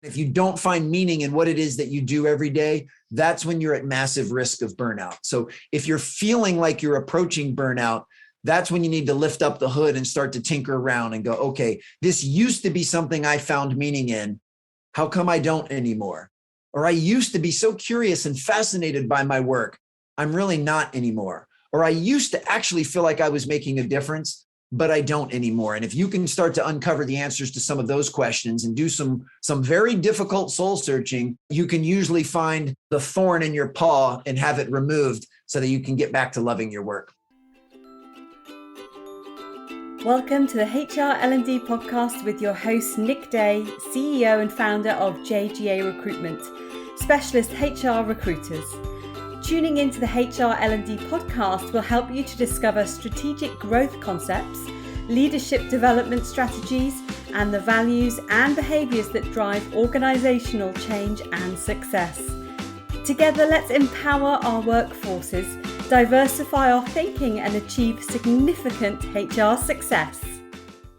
If you don't find meaning in what it is that you do every day, that's when you're at massive risk of burnout. So if you're feeling like you're approaching burnout, that's when you need to lift up the hood and start to tinker around and go, okay, this used to be something I found meaning in. How come I don't anymore? Or I used to be so curious and fascinated by my work. I'm really not anymore. Or I used to actually feel like I was making a difference, but I don't anymore. And if you can start to uncover the answers to some of those questions and do some very difficult soul searching, you can usually find the thorn in your paw and have it removed so that you can get back to loving your work. Welcome to the HR L&D Podcast with your host, Nick Day, CEO and founder of JGA Recruitment, specialist HR recruiters. Tuning into the HR L&D Podcast will help you to discover strategic growth concepts, leadership development strategies, and the values and behaviours that drive organisational change and success. Together, let's empower our workforces, diversify our thinking, and achieve significant HR success.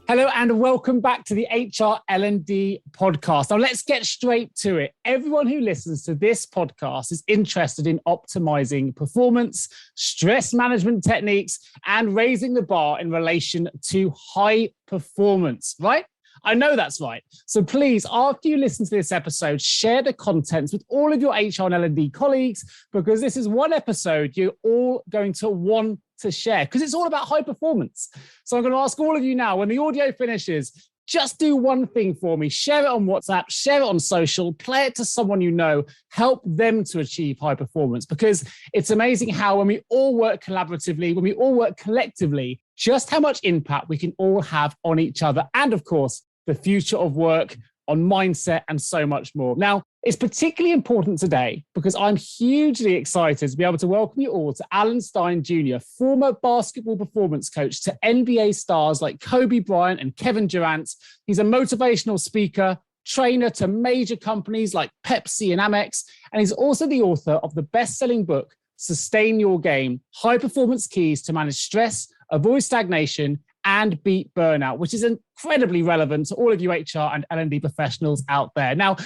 Hello and welcome back to the HR L&D Podcast. Now let's get straight to it. Everyone who listens to this podcast is interested in optimizing performance, stress management techniques, and raising the bar in relation to high performance, right? I know that's right. So please, after you listen to this episode, share the contents with all of your HR and L&D colleagues, because this is one episode you're all going to want to share, because it's all about high performance. So I'm going to ask all of you now, when the audio finishes, just do one thing for me. Share it on WhatsApp, share it on social, play it to someone you know, help them to achieve high performance, because it's amazing how when we all work collaboratively, when we all work collectively, just how much impact we can all have on each other. And of course, the future of work, on mindset, and so much more. Now, it's particularly important today because I'm hugely excited to be able to welcome you all to Alan Stein Jr., former basketball performance coach to NBA stars like Kobe Bryant and Kevin Durant. He's a motivational speaker, trainer to major companies like Pepsi and Amex, and he's also the author of the best-selling book, Sustain Your Game, High Performance Keys to Manage Stress, Avoid Stagnation, and Beat Burnout, which is incredibly relevant to all of you HR and L&D professionals out there. Now,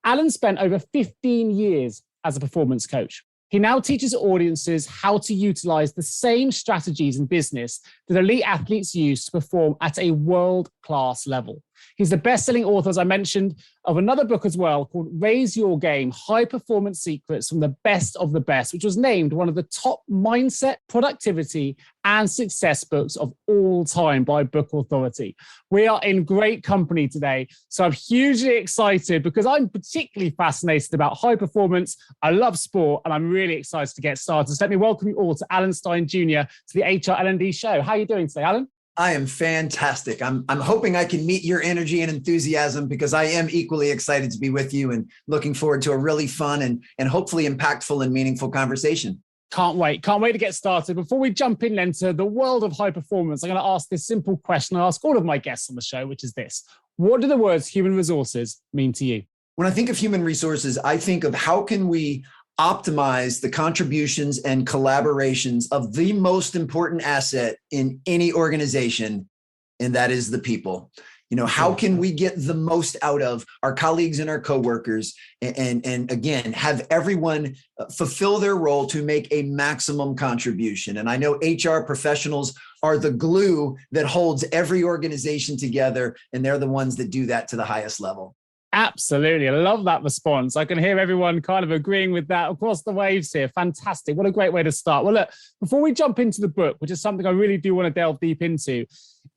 Alan spent over 15 years as a performance coach. He now teaches audiences how to utilize the same strategies in business that elite athletes use to perform at a world-class level. He's the best-selling author, as I mentioned, of another book as well called Raise Your Game, High Performance Secrets from the Best of the Best, which was named one of the top mindset, productivity, and success books of all time by Book Authority. We are in great company today, so I'm hugely excited because I'm particularly fascinated about high performance. I love sport, and I'm really excited to get started. So let me welcome you all to Alan Stein Jr. to the HR L&D show. How are you doing today, Alan? I am fantastic. I'm hoping I can meet your energy and enthusiasm, because I am equally excited to be with you and looking forward to a really fun and hopefully impactful and meaningful conversation. Can't wait to get started. Before we jump in into the world of high performance, I'm going to ask this simple question I ask all of my guests on the show, which is this: what do the words human resources mean to you? When I think of human resources, I think of how can we optimize the contributions and collaborations of the most important asset in any organization, and that is the people. You know, how can we get the most out of our colleagues and our coworkers, and again, have everyone fulfill their role to make a maximum contribution? And I know HR professionals are the glue that holds every organization together, and they're the ones that do that to the highest level. Absolutely. I love that response. I can hear everyone kind of agreeing with that across the waves here. Fantastic. What a great way to start. Well, look, before we jump into the book, which is something I really do want to delve deep into,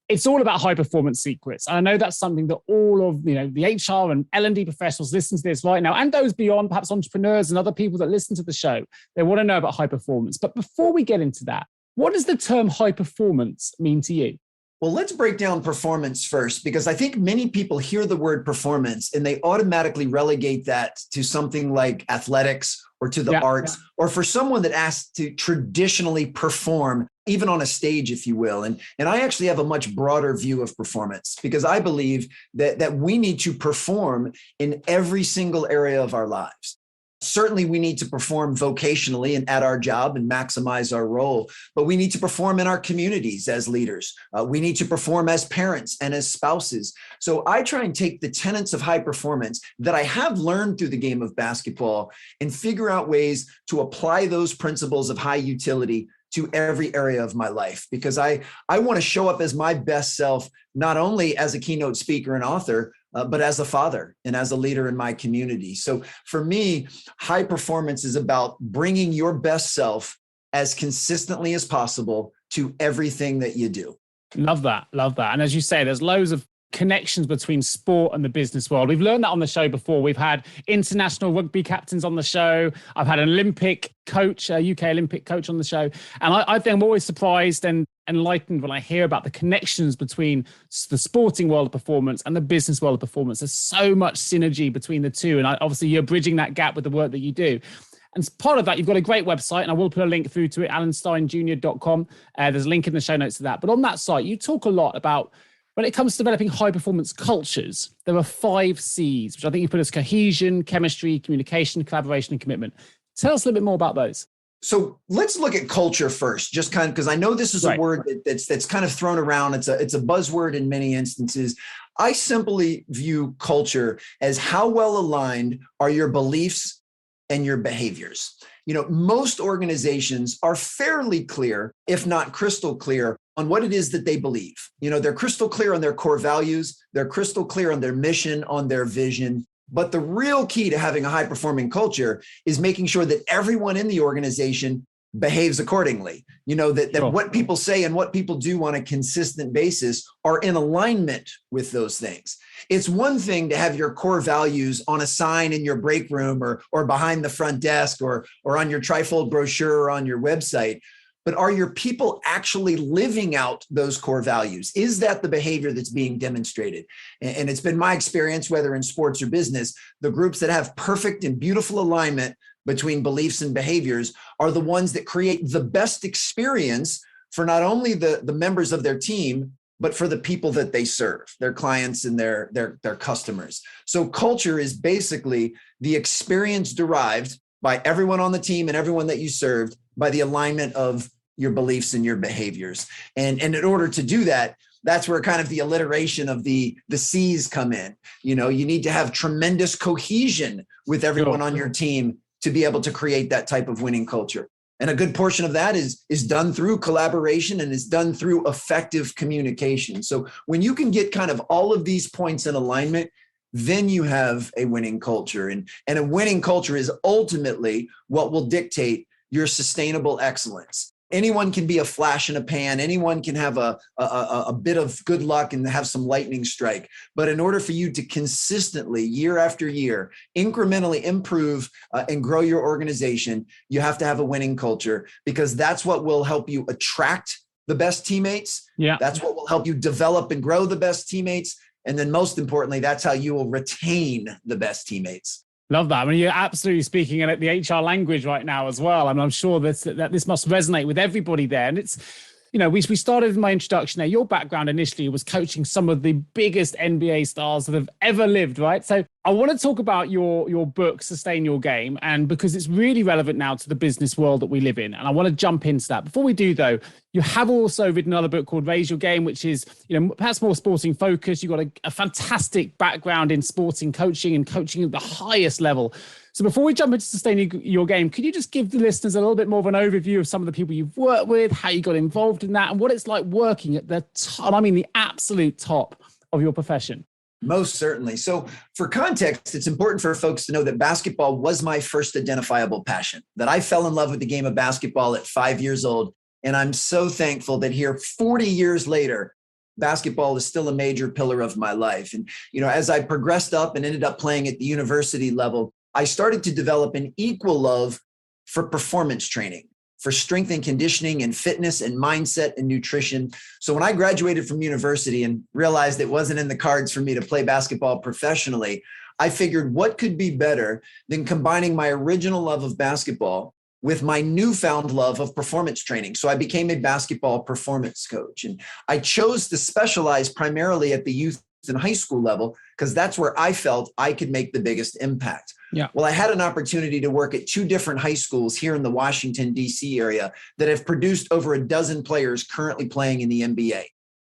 it's all about high performance secrets. And I know that's something that all of, the HR and L&D professionals listen to this right now, and those beyond, perhaps entrepreneurs and other people that listen to the show, they want to know about high performance. But before we get into that, what does the term high performance mean to you? Well, let's break down performance first, because I think many people hear the word performance and they automatically relegate that to something like athletics or to the arts, or for someone that asks to traditionally perform, even on a stage, if you will. And I actually have a much broader view of performance, because I believe that we need to perform in every single area of our lives. Certainly, we need to perform vocationally and at our job and maximize our role, but we need to perform in our communities as leaders. We need to perform as parents and as spouses. So I try and take the tenets of high performance that I have learned through the game of basketball and figure out ways to apply those principles of high utility to every area of my life, because I want to show up as my best self, not only as a keynote speaker and author, but as a father and as a leader in my community. So for me, high performance is about bringing your best self as consistently as possible to everything that you do. Love that. Love that. And as you say, there's loads of connections between sport and the business world. We've learned that on the show before. We've had international rugby captains on the show. I've had an Olympic coach, a UK Olympic coach on the show. And I think I'm always surprised and enlightened when I hear about the connections between the sporting world of performance and the business world of performance. There's so much synergy between the two. And obviously you're bridging that gap with the work that you do. And as part of that, you've got a great website, and I will put a link through to it, alansteinjr.com. There's a link in the show notes to that. But on that site, you talk a lot about when it comes to developing high-performance cultures, there are 5 C's, which I think you put as cohesion, chemistry, communication, collaboration, and commitment. Tell us a little bit more about those. So let's look at culture first, just kind of because I know this is a word that's kind of thrown around. It's a buzzword in many instances. I simply view culture as how well aligned are your beliefs and your behaviors. You know, most organizations are fairly clear, if not crystal clear, on what it is that they believe. You know, they're crystal clear on their core values. They're crystal clear on their mission, on their vision. But the real key to having a high-performing culture is making sure that everyone in the organization behaves accordingly. You know, that what people say and what people do on a consistent basis are in alignment with those things. It's one thing to have your core values on a sign in your break room or behind the front desk or on your trifold brochure or on your website. But are your people actually living out those core values? Is that the behavior that's being demonstrated? And it's been my experience, whether in sports or business, the groups that have perfect and beautiful alignment between beliefs and behaviors are the ones that create the best experience for not only the members of their team, but for the people that they serve, their clients and their customers. So culture is basically the experience derived by everyone on the team and everyone that you served by the alignment of your beliefs and your behaviors. And in order to do that, that's where kind of the alliteration of the C's come in. You know, you need to have tremendous cohesion with everyone on your team to be able to create that type of winning culture. And a good portion of that is done through collaboration and is done through effective communication. So when you can get kind of all of these points in alignment, then you have a winning culture. And a winning culture is ultimately what will dictate your sustainable excellence. Anyone can be a flash in a pan. Anyone can have a bit of good luck and have some lightning strike. But in order for you to consistently, year after year, incrementally improve and grow your organization, you have to have a winning culture, because that's what will help you attract the best teammates. Yeah. That's what will help you develop and grow the best teammates. And then most importantly, that's how you will retain the best teammates. Love that. I mean, you're absolutely speaking in the HR language right now as well. I mean, I'm sure that this must resonate with everybody there. And it's, you know, we started in my introduction there. Your background initially was coaching some of the biggest NBA stars that have ever lived, right? So I want to talk about your book, Sustain Your Game, and because it's really relevant now to the business world that we live in. And I want to jump into that. Before we do, though, you have also written another book called Raise Your Game, which is, you know, perhaps more sporting focused. You've got a fantastic background in sporting coaching and coaching at the highest level. So before we jump into Sustaining Your Game, could you just give the listeners a little bit more of an overview of some of the people you've worked with, how you got involved in that, and what it's like working at the top, I mean, the absolute top of your profession? Most certainly. So for context, it's important for folks to know that basketball was my first identifiable passion, that I fell in love with the game of basketball at 5 years old. And I'm so thankful that here 40 years later, basketball is still a major pillar of my life. And, you know, as I progressed up and ended up playing at the university level, I started to develop an equal love for performance training, for strength and conditioning and fitness and mindset and nutrition. So when I graduated from university and realized it wasn't in the cards for me to play basketball professionally, I figured what could be better than combining my original love of basketball with my newfound love of performance training. So I became a basketball performance coach, and I chose to specialize primarily at the youth and high school level, because that's where I felt I could make the biggest impact. Yeah. Well, I had an opportunity to work at 2 different high schools here in the Washington, D.C. area that have produced over a dozen players currently playing in the NBA,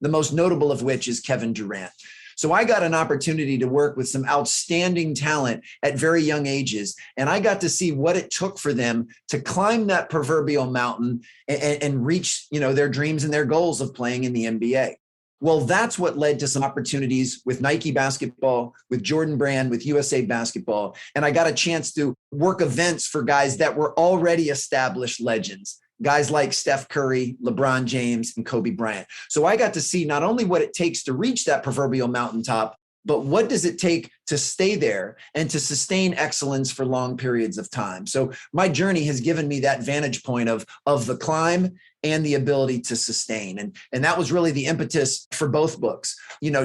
the most notable of which is Kevin Durant. So I got an opportunity to work with some outstanding talent at very young ages. And I got to see what it took for them to climb that proverbial mountain and reach, their dreams and their goals of playing in the NBA. Well, that's what led to some opportunities with Nike basketball, with Jordan Brand, with USA basketball. And I got a chance to work events for guys that were already established legends. Guys like Steph Curry, LeBron James, and Kobe Bryant. So I got to see not only what it takes to reach that proverbial mountaintop, but what does it take to stay there and to sustain excellence for long periods of time? So my journey has given me that vantage point of the climb and the ability to sustain. And that was really the impetus for both books.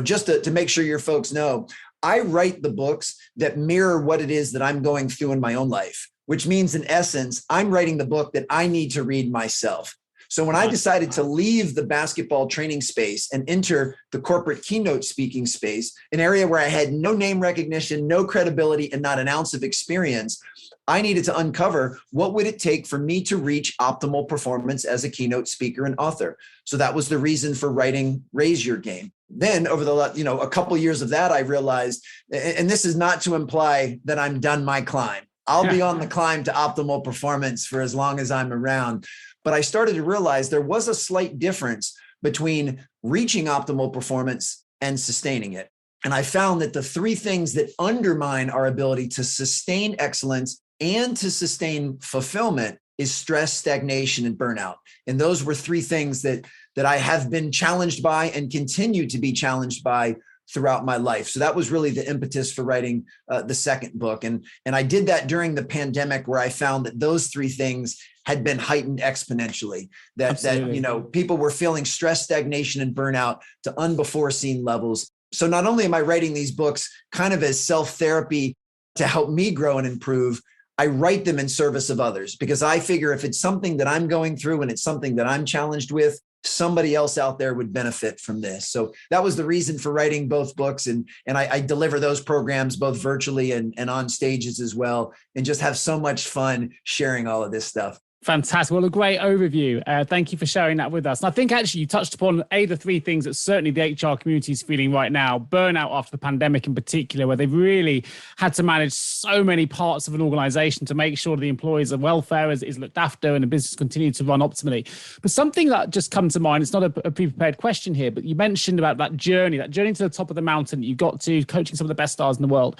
Just to make sure your folks know, I write the books that mirror what it is that I'm going through in my own life, which means in essence, I'm writing the book that I need to read myself. So when I decided to leave the basketball training space and enter the corporate keynote speaking space, an area where I had no name recognition, no credibility, and not an ounce of experience, I needed to uncover what would it take for me to reach optimal performance as a keynote speaker and author. So that was the reason for writing Raise Your Game. Then over a couple years of that, I realized, and this is not to imply that I'm done my climb. I'll be on the climb to optimal performance for as long as I'm around. But I started to realize there was a slight difference between reaching optimal performance and sustaining it. And I found that the 3 things that undermine our ability to sustain excellence and to sustain fulfillment is stress, stagnation, and burnout. And those were 3 things that I have been challenged by and continue to be challenged by throughout my life. So that was really the impetus for writing the second book. And I did that during the pandemic, where I found that those 3 things had been heightened exponentially, that people were feeling stress, stagnation, and burnout to unbefore-seen levels. So not only am I writing these books kind of as self-therapy to help me grow and improve, I write them in service of others, because I figure if it's something that I'm going through and it's something that I'm challenged with, somebody else out there would benefit from this. So that was the reason for writing both books. And I deliver those programs both virtually and on stages as well, and just have so much fun sharing all of this stuff. Fantastic. Well, a great overview. Thank you for sharing that with us. And I think actually you touched upon the 3 things that certainly the HR community is feeling right now. Burnout after the pandemic in particular, where they've really had to manage so many parts of an organization to make sure the employees' welfare is looked after and the business continues to run optimally. But something that just comes to mind, it's not a pre-prepared question here, but you mentioned about that journey to the top of the mountain that you got to, coaching some of the best stars in the world.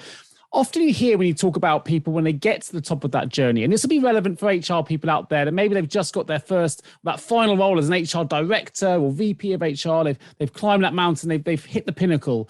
Often you hear when you talk about people when they get to the top of that journey, and this will be relevant for HR people out there that maybe they've just got their that final role as an HR director or VP of HR. They've climbed that mountain, they've hit the pinnacle.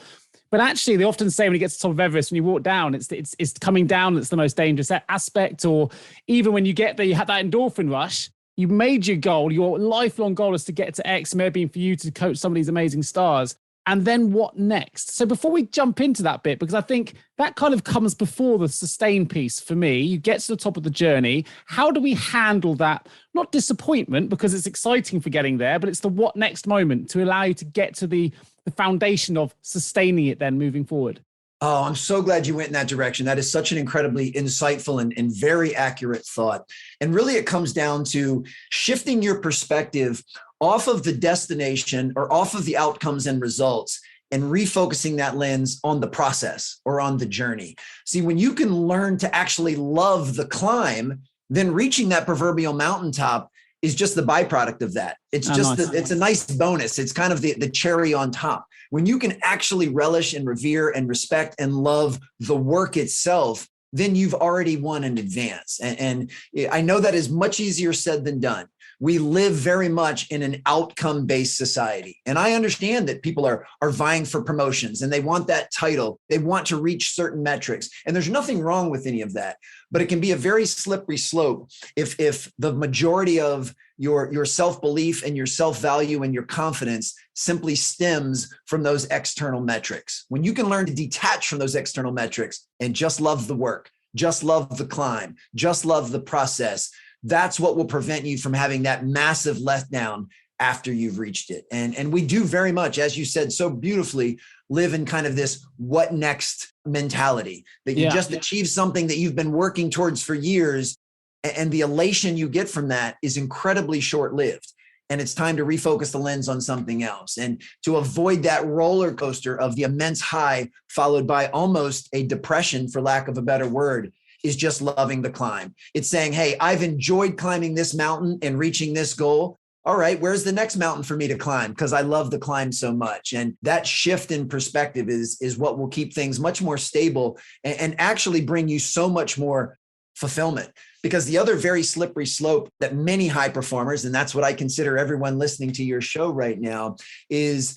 But actually, they often say when you get to the top of Everest, when you walk down, it's coming down that's the most dangerous aspect. Or even when you get there, you have that endorphin rush. You made your goal, your lifelong goal is to get to X, maybe for you to coach some of these amazing stars. And then what next? So before we jump into that bit, because I think that kind of comes before the sustain piece for me, you get to the top of the journey. How do we handle that? Not disappointment, because it's exciting for getting there, but it's the what next moment to allow you to get to the foundation of sustaining it then moving forward. Oh, I'm so glad you went in that direction. That is such an incredibly insightful and very accurate thought. And really it comes down to shifting your perspective off of the destination or off of the outcomes and results and refocusing that lens on the process or on the journey. See, when you can learn to actually love the climb, then reaching that proverbial mountaintop is just the byproduct of that. It's it's a nice bonus. It's kind of the cherry on top. When you can actually relish and revere and respect and love the work itself, then you've already won in advance. And I know that is much easier said than done. We live very much in an outcome-based society. And I understand that people are vying for promotions and they want that title. They want to reach certain metrics. And there's nothing wrong with any of that. But it can be a very slippery slope if the majority of your self-belief and your self-value and your confidence simply stems from those external metrics. When you can learn to detach from those external metrics and just love the work, just love the climb, just love the process, that's what will prevent you from having that massive letdown after you've reached it. And we do very much, as you said so beautifully, live in kind of this what next mentality, that you just achieve something that you've been working towards for years. And the elation you get from that is incredibly short-lived. And it's time to refocus the lens on something else. And to avoid that roller coaster of the immense high followed by almost a depression, for lack of a better word, is just loving the climb. It's saying, hey, I've enjoyed climbing this mountain and reaching this goal. All right, where's the next mountain for me to climb? Because I love the climb so much. And that shift in perspective is what will keep things much more stable and actually bring you so much more fulfillment. Because the other very slippery slope that many high performers, and that's what I consider everyone listening to your show right now, is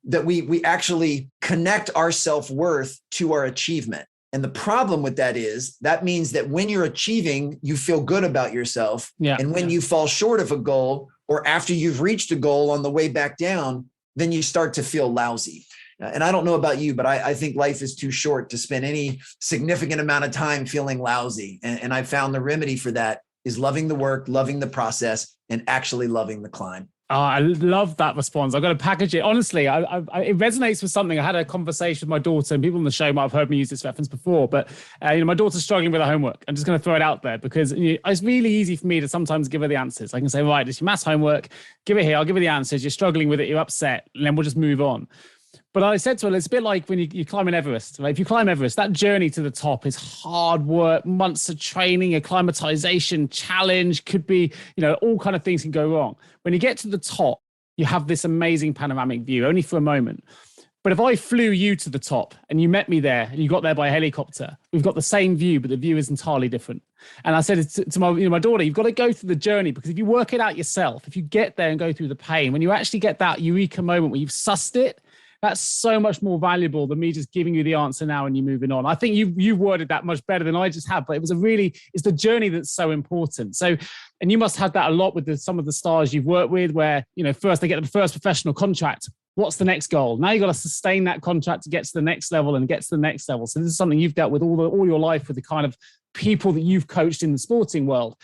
that we actually connect our self-worth to our achievement. And the problem with that is that means that when you're achieving, you feel good about yourself. And when you fall short of a goal, or after you've reached a goal on the way back down, then you start to feel lousy. And I don't know about you, but I think life is too short to spend any significant amount of time feeling lousy. And I found the remedy for that is loving the work, loving the process, and actually loving the climb. Oh, I love that response. I've got to package it. Honestly, it resonates with something. I had a conversation with my daughter, and people on the show might have heard me use this reference before, but my daughter's struggling with her homework. I'm just going to throw it out there because it's really easy for me to sometimes give her the answers. I can say, right, it's your maths homework. Give it here. I'll give her the answers. You're struggling with it. You're upset. And then we'll just move on. But I said to her, it's a bit like when you climb an Everest, right? If you climb Everest, that journey to the top is hard work, months of training, acclimatization, challenge, could be, all kind of things can go wrong. When you get to the top, you have this amazing panoramic view, only for a moment. But if I flew you to the top and you met me there and you got there by helicopter, we've got the same view, but the view is entirely different. And I said to my daughter, you've got to go through the journey, because if you work it out yourself, if you get there and go through the pain, when you actually get that eureka moment where you've sussed it, that's so much more valuable than me just giving you the answer now and you moving on. I think you worded that much better than I just have, but it's the journey that's so important. So, and you must have that a lot with some of the stars you've worked with, where, first they get the first professional contract. What's the next goal? Now you've got to sustain that contract to get to the next level and get to the next level. So this is something you've dealt with all your life with the kind of people that you've coached in the sporting world.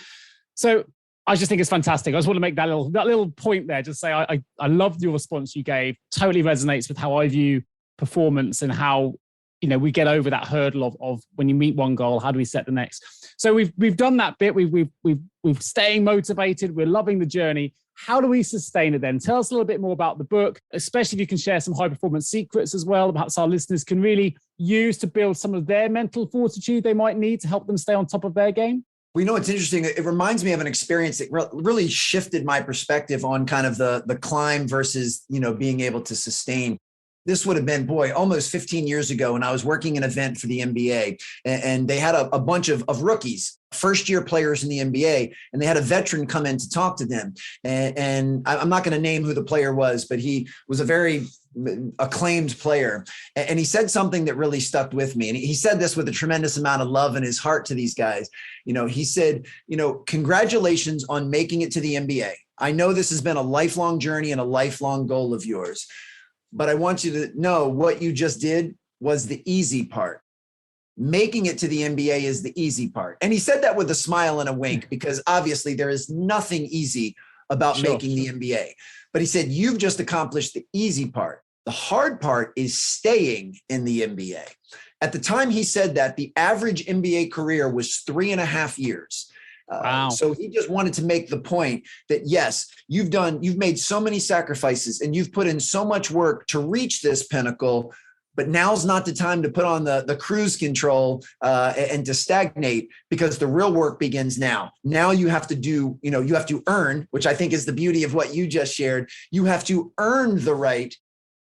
So I just think it's fantastic. I just want to make that little point there. Just say I loved your response you gave. Totally resonates with how I view performance and how we get over that hurdle of when you meet one goal, how do we set the next? So we've done that bit. We've staying motivated. We're loving the journey. How do we sustain it then? Tell us a little bit more about the book, especially if you can share some high performance secrets as well, perhaps our listeners can really use to build some of their mental fortitude they might need to help them stay on top of their game. It's interesting. It reminds me of an experience that really shifted my perspective on kind of the climb versus, being able to sustain. This would have been, almost 15 years ago, and I was working an event for the NBA, and they had a bunch of rookies, first-year players in the NBA, and they had a veteran come in to talk to them. And I'm not going to name who the player was, but he was a very acclaimed player. And he said something that really stuck with me. And he said this with a tremendous amount of love in his heart to these guys. He said, congratulations on making it to the NBA. I know this has been a lifelong journey and a lifelong goal of yours, but I want you to know what you just did was the easy part. Making it to the NBA is the easy part. And he said that with a smile and a wink, because obviously there is nothing easy about making the NBA. But he said, you've just accomplished the easy part. The hard part is staying in the NBA. At the time he said that, the average NBA career was 3.5 years. Wow. So he just wanted to make the point that, yes, you've made so many sacrifices and you've put in so much work to reach this pinnacle, but now's not the time to put on the cruise control and to stagnate, because the real work begins now. Now you have to do, you have to earn, which I think is the beauty of what you just shared. You have to earn the right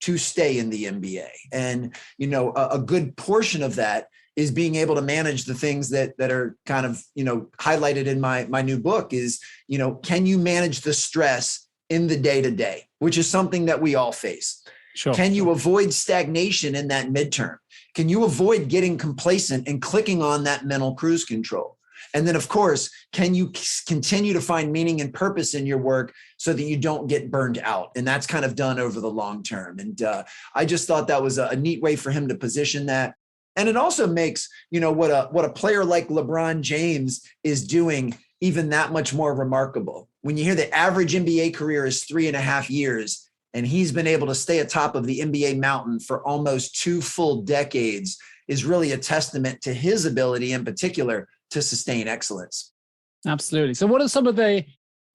to stay in the NBA. And, a good portion of that is being able to manage the things that are kind of, highlighted in my new book is, can you manage the stress in the day-to-day, which is something that we all face. Sure. Can you avoid stagnation in that midterm? Can you avoid getting complacent and clicking on that mental cruise control? And then, of course, can you continue to find meaning and purpose in your work so that you don't get burned out? And that's kind of done over the long term. And I just thought that was a neat way for him to position that. And it also makes, what a player like LeBron James is doing even that much more remarkable. when you hear the average MBA career is 3.5 years, and he's been able to stay atop of the MBA mountain for almost 2 full decades, is really a testament to his ability in particular to sustain excellence. Absolutely. So what are some of the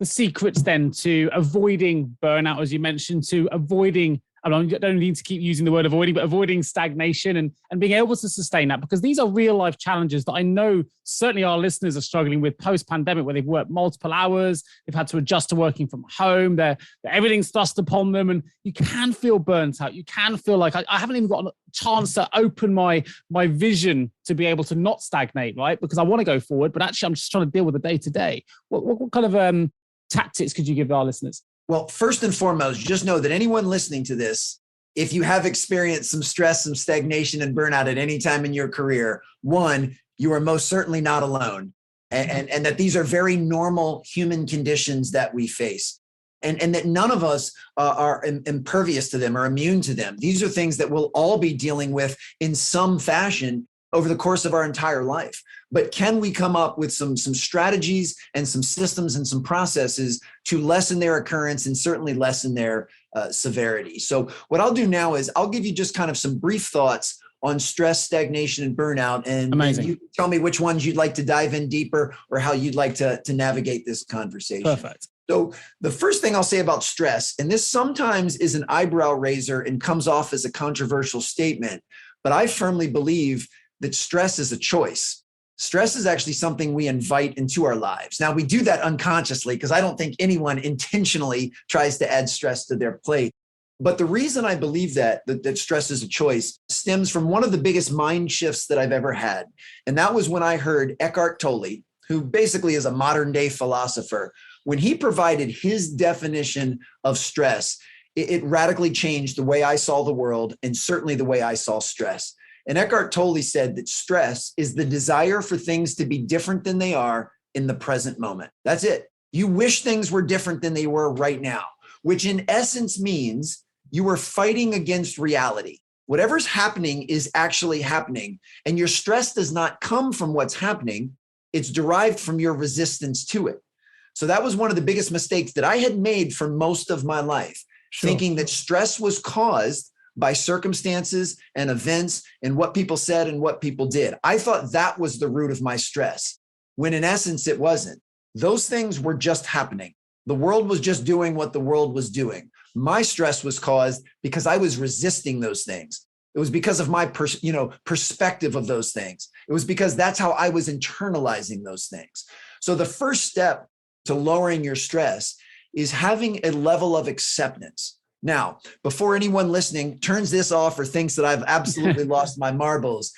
secrets then to avoiding burnout, as you mentioned, to avoiding, I don't need to keep using the word avoiding, but avoiding stagnation and being able to sustain that? Because these are real life challenges that I know certainly our listeners are struggling with post-pandemic, where they've worked multiple hours, they've had to adjust to working from home, everything's thrust upon them, and you can feel burnt out. You can feel like I haven't even got a chance to open my vision to be able to not stagnate, right? Because I want to go forward, but actually I'm just trying to deal with the day-to-day. What kind of tactics could you give our listeners? Well, first and foremost, just know that anyone listening to this, if you have experienced some stress, some stagnation and burnout at any time in your career, one, you are most certainly not alone. And that these are very normal human conditions that we face. And that none of us are impervious to them or immune to them. These are things that we'll all be dealing with in some fashion over the course of our entire life. But can we come up with some strategies and some systems and some processes to lessen their occurrence and certainly lessen their severity? So what I'll do now is I'll give you just kind of some brief thoughts on stress, stagnation, and burnout. And you tell me which ones you'd like to dive in deeper or how you'd like to navigate this conversation. Perfect. So the first thing I'll say about stress, and this sometimes is an eyebrow raiser and comes off as a controversial statement, but I firmly believe that stress is a choice. Stress is actually something we invite into our lives. Now, we do that unconsciously because I don't think anyone intentionally tries to add stress to their plate. But the reason I believe that stress is a choice stems from one of the biggest mind shifts that I've ever had. And that was when I heard Eckhart Tolle, who basically is a modern day philosopher, when he provided his definition of stress, it radically changed the way I saw the world and certainly the way I saw stress. And Eckhart Tolle said that stress is the desire for things to be different than they are in the present moment. That's it. You wish things were different than they were right now, which in essence means you are fighting against reality. Whatever's happening is actually happening, and your stress does not come from what's happening. It's derived from your resistance to it. So that was one of the biggest mistakes that I had made for most of my life, thinking that stress was caused by circumstances and events and what people said and what people did. I thought that was the root of my stress, when in essence, it wasn't. Those things were just happening. The world was just doing what the world was doing. My stress was caused because I was resisting those things. It was because of my perspective of those things. It was because that's how I was internalizing those things. So the first step to lowering your stress is having a level of acceptance. Now, before anyone listening turns this off or thinks that I've absolutely lost my marbles,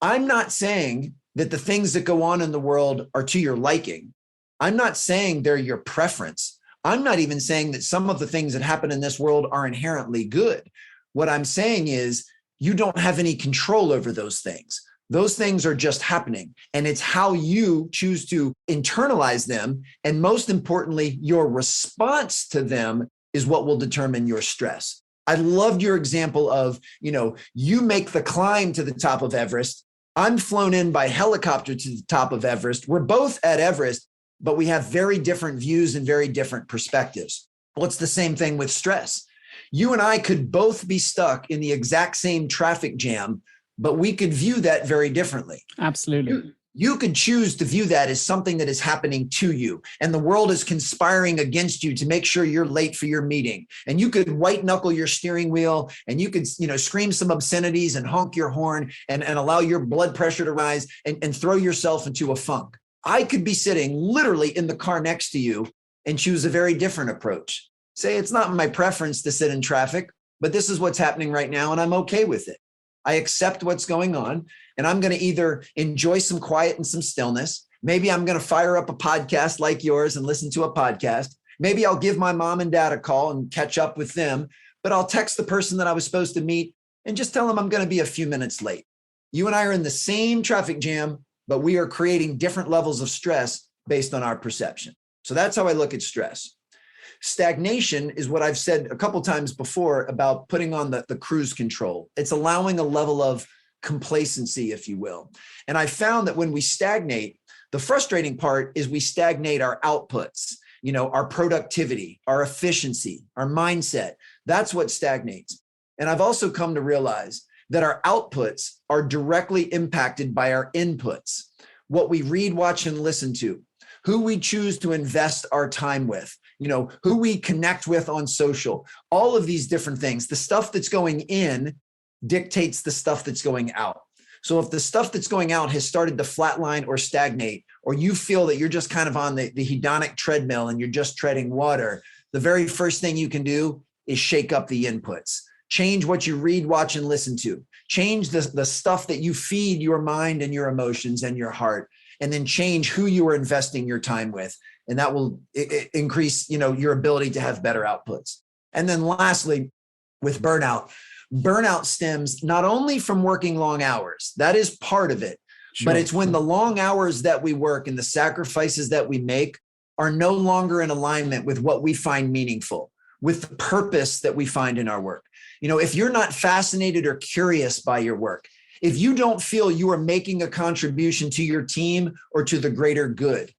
I'm not saying that the things that go on in the world are to your liking. I'm not saying they're your preference. I'm not even saying that some of the things that happen in this world are inherently good. What I'm saying is you don't have any control over those things. Those things are just happening, and it's how you choose to internalize them. And most importantly, your response to them is what will determine your stress. I loved your example of, you make the climb to the top of Everest. I'm flown in by helicopter to the top of Everest. We're both at Everest, but we have very different views and very different perspectives. Well, it's the same thing with stress. You and I could both be stuck in the exact same traffic jam, but we could view that very differently. Absolutely. You could choose to view that as something that is happening to you, and the world is conspiring against you to make sure you're late for your meeting. And you could white knuckle your steering wheel, and you could, scream some obscenities and honk your horn and allow your blood pressure to rise and throw yourself into a funk. I could be sitting literally in the car next to you and choose a very different approach. Say, it's not my preference to sit in traffic, but this is what's happening right now, and I'm okay with it. I accept what's going on, and I'm going to either enjoy some quiet and some stillness. Maybe I'm going to fire up a podcast like yours and listen to a podcast. Maybe I'll give my mom and dad a call and catch up with them, but I'll text the person that I was supposed to meet and just tell them I'm going to be a few minutes late. You and I are in the same traffic jam, but we are creating different levels of stress based on our perception. So that's how I look at stress. Stagnation is what I've said a couple times before about putting on the cruise control. It's allowing a level of complacency, if you will. And I found that when we stagnate, the frustrating part is we stagnate our outputs. our productivity, our efficiency, our mindset. That's what stagnates. And I've also come to realize that our outputs are directly impacted by our inputs, what we read, watch, and listen to, who we choose to invest our time with, who we connect with on social, all of these different things. The stuff that's going in dictates the stuff that's going out. So if the stuff that's going out has started to flatline or stagnate, or you feel that you're just kind of on the hedonic treadmill and you're just treading water, the very first thing you can do is shake up the inputs. Change what you read, watch, and listen to. Change the stuff that you feed your mind and your emotions and your heart, and then change who you are investing your time with. And that will increase, your ability to have better outputs. And then lastly, with burnout stems not only from working long hours, that is part of it, but it's when the long hours that we work and the sacrifices that we make are no longer in alignment with what we find meaningful, with the purpose that we find in our work. If you're not fascinated or curious by your work, if you don't feel you are making a contribution to your team or to the greater good,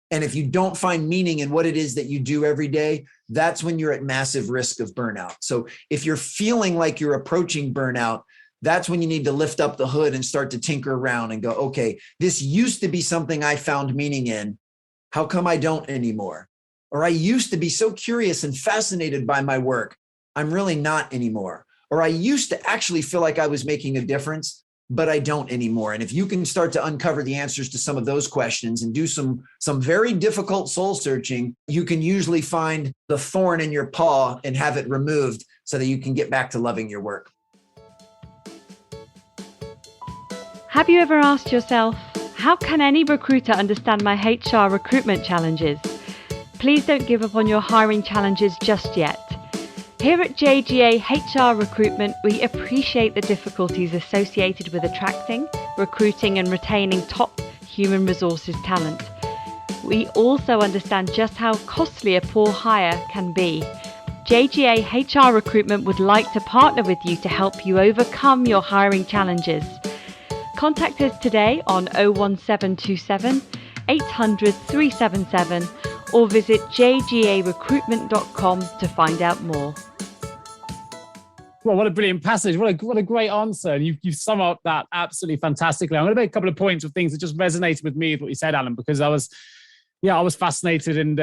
and if you don't find meaning in what it is that you do every day, that's when you're at massive risk of burnout. So if you're feeling like you're approaching burnout, that's when you need to lift up the hood and start to tinker around and go, okay, this used to be something I found meaning in. How come I don't anymore? Or I used to be so curious and fascinated by my work. I'm really not anymore. Or I used to actually feel like I was making a difference, but I don't anymore. And if you can start to uncover the answers to some of those questions and do some very difficult soul searching, you can usually find the thorn in your paw and have it removed so that you can get back to loving your work. Have you ever asked yourself, how can any recruiter understand my HR recruitment challenges? Please don't give up on your hiring challenges just yet. Here at JGA HR Recruitment, we appreciate the difficulties associated with attracting, recruiting, and retaining top human resources talent. We also understand just how costly a poor hire can be. JGA HR Recruitment would like to partner with you to help you overcome your hiring challenges. Contact us today on 01727 800 377 or visit jgarecruitment.com to find out more. Well, what a brilliant passage. What a great answer. And you've summed up that absolutely fantastically. I'm going to make a couple of points of things that just resonated with me with what you said, Alan, because I was fascinated and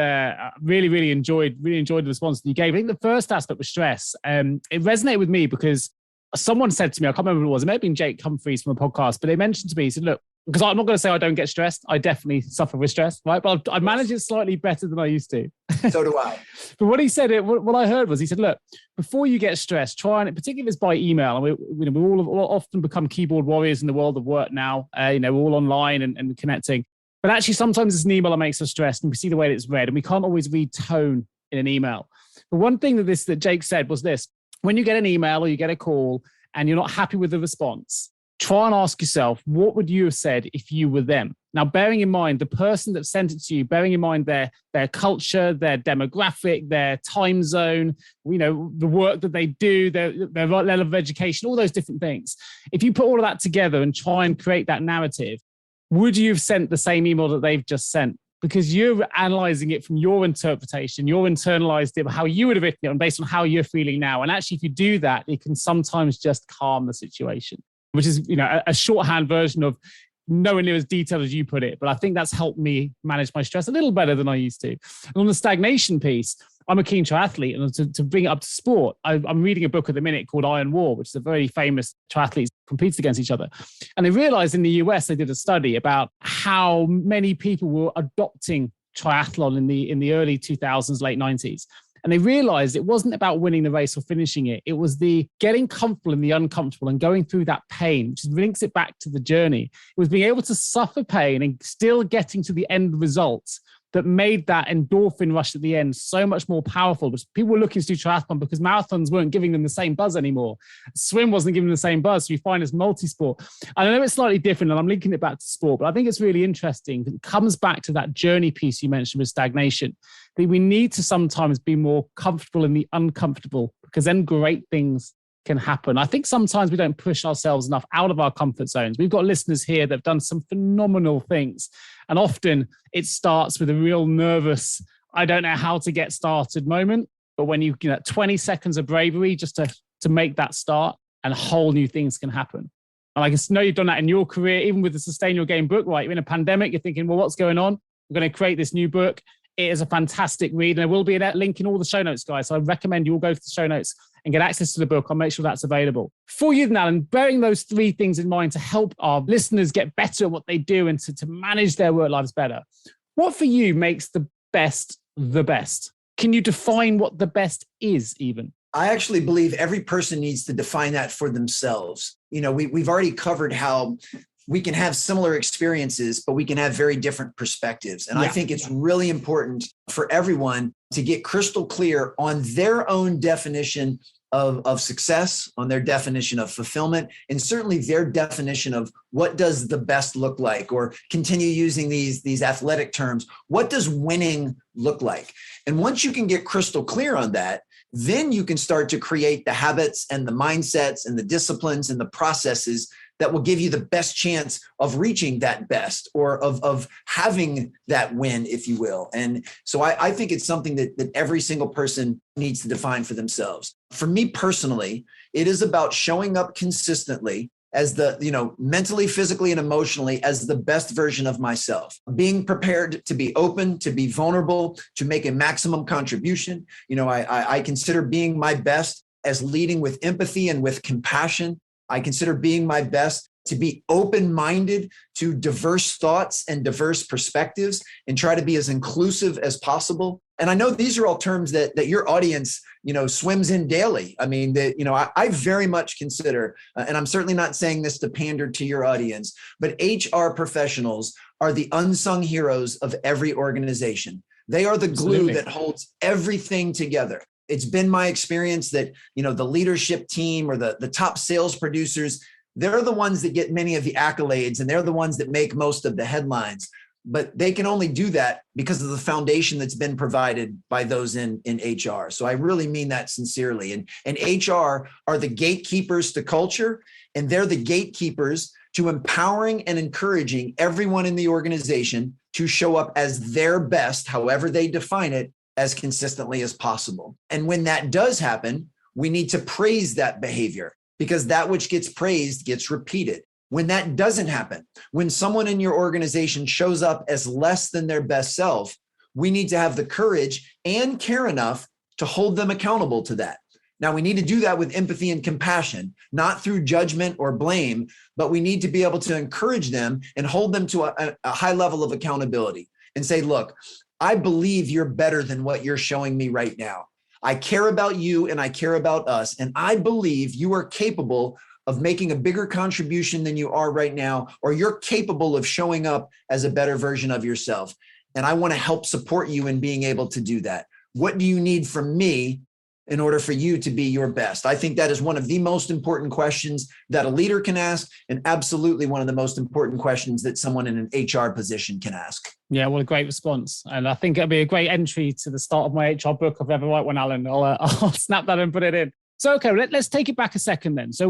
really enjoyed the response that you gave. I think the first aspect was stress. It resonated with me because someone said to me, I can't remember who it was, it may have been Jake Humphreys from a podcast, but they mentioned to me, he said, look, because I'm not going to say I don't get stressed. I definitely suffer with stress, right? But I manage it slightly better than I used to. So do I. But what he said, what I heard was, he said, look, before you get stressed, try and, particularly if it's by email, and we all often become keyboard warriors in the world of work now. We're all online and connecting. But actually, sometimes it's an email that makes us stressed, and we see the way that it's read, and we can't always read tone in an email. But one thing that Jake said was this: when you get an email or you get a call and you're not happy with the response, try and ask yourself, what would you have said if you were them? Now, bearing in mind the person that sent it to you, bearing in mind their culture, their demographic, their time zone, the work that they do, their level of education, all those different things. If you put all of that together and try and create that narrative, would you have sent the same email that they've just sent? Because you're analyzing it from your interpretation, you're internalized it, how you would have written it, and based on how you're feeling now. And actually, if you do that, it can sometimes just calm the situation, which is, a shorthand version of nowhere near as detailed as you put it. But I think that's helped me manage my stress a little better than I used to. And on the stagnation piece, I'm a keen triathlete, and to bring it up to sport, I'm reading a book at the minute called Iron War, which is a very famous triathletes competes against each other. And they realized in the US, they did a study about how many people were adopting triathlon in the early 2000s, late 90s. And they realized it wasn't about winning the race or finishing it. It was the getting comfortable in the uncomfortable and going through that pain, which links it back to the journey. It was being able to suffer pain and still getting to the end result that made that endorphin rush at the end so much more powerful. But people were looking to do triathlon because marathons weren't giving them the same buzz anymore. Swim wasn't giving them the same buzz. So we find it's multi-sport. I know it's slightly different, and I'm linking it back to sport, but I think it's really interesting. It comes back to that journey piece you mentioned with stagnation. That we need to sometimes be more comfortable in the uncomfortable, because then great things can happen. I think sometimes we don't push ourselves enough out of our comfort zones. We've got listeners here that have done some phenomenal things. And often it starts with a real nervous, I don't know how to get started moment. But when you get 20 seconds of bravery just to make that start, and whole new things can happen. And I can know you've done that in your career, even with the Sustain Your Game book, right? You're in a pandemic, you're thinking, well, what's going on? I'm going to create this new book. It is a fantastic read. And there will be a link in all the show notes, guys. So I recommend you all go to the show notes and get access to the book. I'll make sure that's available. For you, Alan, bearing those three things in mind to help our listeners get better at what they do and to manage their work lives better, what for you makes the best the best? Can you define what the best is even? I actually believe every person needs to define that for themselves. We've already covered how we can have similar experiences, but we can have very different perspectives. And I think it's really important for everyone to get crystal clear on their own definition of success, on their definition of fulfillment, and certainly their definition of what does the best look like, or continue using these athletic terms. What does winning look like? And once you can get crystal clear on that, then you can start to create the habits and the mindsets and the disciplines and the processes that will give you the best chance of reaching that best, or of having that win, if you will. And so I think it's something that every single person needs to define for themselves. For me personally, it is about showing up consistently as mentally, physically, and emotionally as the best version of myself, being prepared to be open, to be vulnerable, to make a maximum contribution. I consider being my best as leading with empathy and with compassion. I consider being my best to be open-minded to diverse thoughts and diverse perspectives, and try to be as inclusive as possible. And I know these are all terms that your audience, swims in daily. I mean, I very much consider, and I'm certainly not saying this to pander to your audience, but HR professionals are the unsung heroes of every organization. They are the glue that holds everything together. It's been my experience that, the leadership team or the top sales producers, they're the ones that get many of the accolades, and they're the ones that make most of the headlines. But they can only do that because of the foundation that's been provided by those in HR. So I really mean that sincerely. And HR are the gatekeepers to culture, and they're the gatekeepers to empowering and encouraging everyone in the organization to show up as their best, however they define it, as consistently as possible. And when that does happen, we need to praise that behavior, because that which gets praised gets repeated. When that doesn't happen, when someone in your organization shows up as less than their best self, we need to have the courage and care enough to hold them accountable to that. Now, we need to do that with empathy and compassion, not through judgment or blame, but we need to be able to encourage them and hold them to a high level of accountability and say, look, I believe you're better than what you're showing me right now. I care about you and I care about us. And I believe you are capable of making a bigger contribution than you are right now, or you're capable of showing up as a better version of yourself. And I want to help support you in being able to do that. What do you need from me in order for you to be your best? I think that is one of the most important questions that a leader can ask, and absolutely one of the most important questions that someone in an HR position can ask. Yeah, what a great response. And I think it'll be a great entry to the start of my HR book if I ever write one, Alan. I'll snap that and put it in. So, okay, let's take it back a second then. So